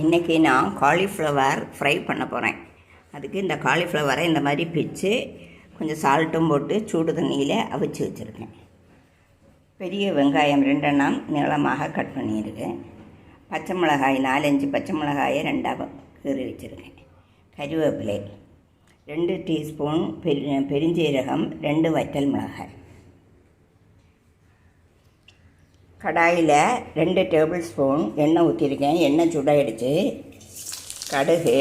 இன்றைக்கி நான் cauliflower fry பண்ண போகிறேன். அதுக்கு இந்த காலிஃப்ளவரை இந்த மாதிரி பிச்சு கொஞ்சம் சால்ட்டும் போட்டு சூடு தண்ணியில் அவிச்சு வச்சுருக்கேன். பெரிய வெங்காயம் 2 எண்ணம் நீளமாக கட் பண்ணியிருக்கேன். பச்சை மிளகாய் 4-5 பச்சை மிளகாயை 2ஆக கீறி வச்சுருக்கேன். கருவேப்பிலை 2 டீஸ்பூன் பெருஞ்சீரகம் 2 வற்றல் மிளகாய். கடாயில் 2 டேபிள் ஸ்பூன் எண்ணெய் ஊற்றிருக்கேன். எண்ணெய் சூடாகிடுச்சு. கடுகு,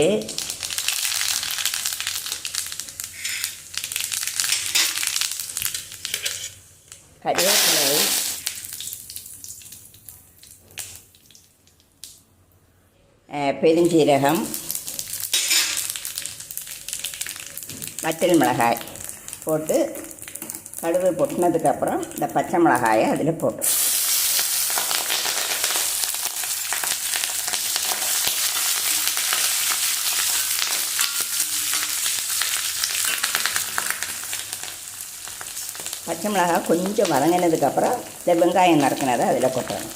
கருவேப்பிலை, பெருஞ்சீரகம், வற்றல் மிளகாய் போட்டு கடுகு பொட்டினதுக்கப்புறம் இந்த பச்சை மிளகாயை அதில் போட்டு பச்சை மிளகாய் கொஞ்சம் வதங்கினதுக்கப்புறம் இந்த வெங்காயம் நறுக்கினதை அதில் கொட்டணும்.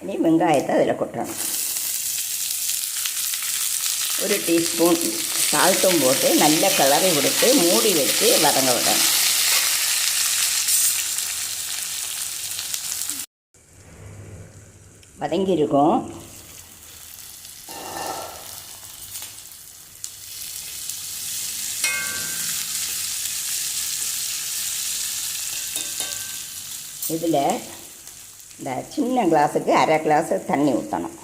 இனி வெங்காயத்தை அதில் கொட்டணும். 1 டீஸ்பூன் சால்ட்டும் போட்டு நல்ல கலரை கொடுத்து மூடி வச்சு வதங்க விடணும். வதங்கியிருக்கும். இதில் இந்த சின்ன கிளாஸுக்கு 1/2 கிளாஸு தண்ணி ஊற்றணும்.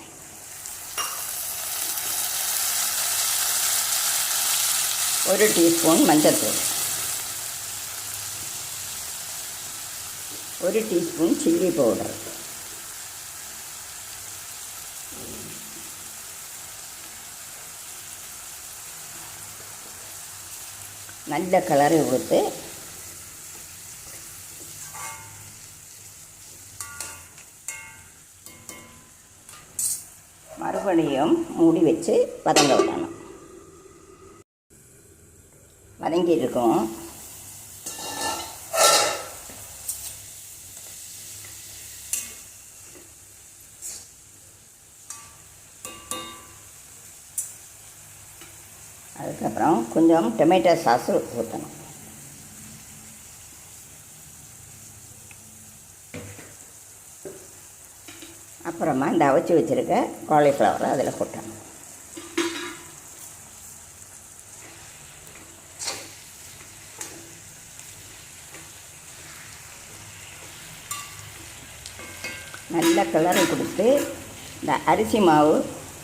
ஒரு டீஸ்பூன் மஞ்சள்தூள், 1 டீஸ்பூன் சில்லி பவுடர், நல்ல கலரை கொடுத்து மறுபடியும் மூடி வச்சு வதங்க விடணும். வதங்கி இருக்கும். அதுக்கப்புறம் கொஞ்சம் டொமேட்டோ சாஸு ஊற்றணும். அப்புறமா இந்த அவிச்சு வச்சுருக்க காலிஃப்ளவரை அதில் கொட்டணும். நல்ல கலரை கொடுத்து இந்த அரிசி மாவு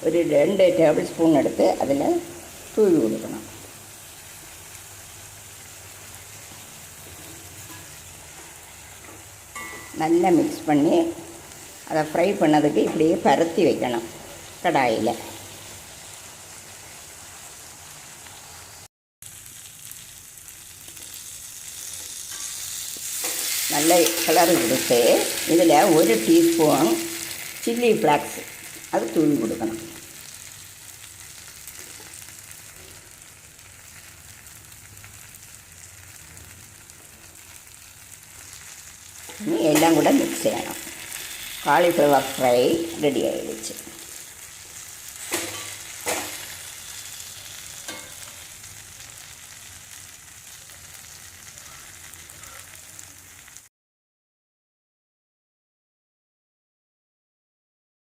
ஒரு 2 டேபிள் ஸ்பூன் எடுத்து அதில் தூவி கொடுக்கணும். நல்லா மிக்ஸ் பண்ணி அதை ஃப்ரை பண்ணதுக்கு இப்படியே பரத்தி வைக்கணும் கடாயில். நல்ல கலர் கொடுத்து இதில் 1 டீஸ்பூன் சில்லி ஃப்ளாக்ஸ் அது தூவி கொடுக்கணும். எல்லாம் கூட மிக்ஸ் செய்யணும். காலிஃப்ளவர் ஃப்ரை ரெடி ஆகிடுச்சு.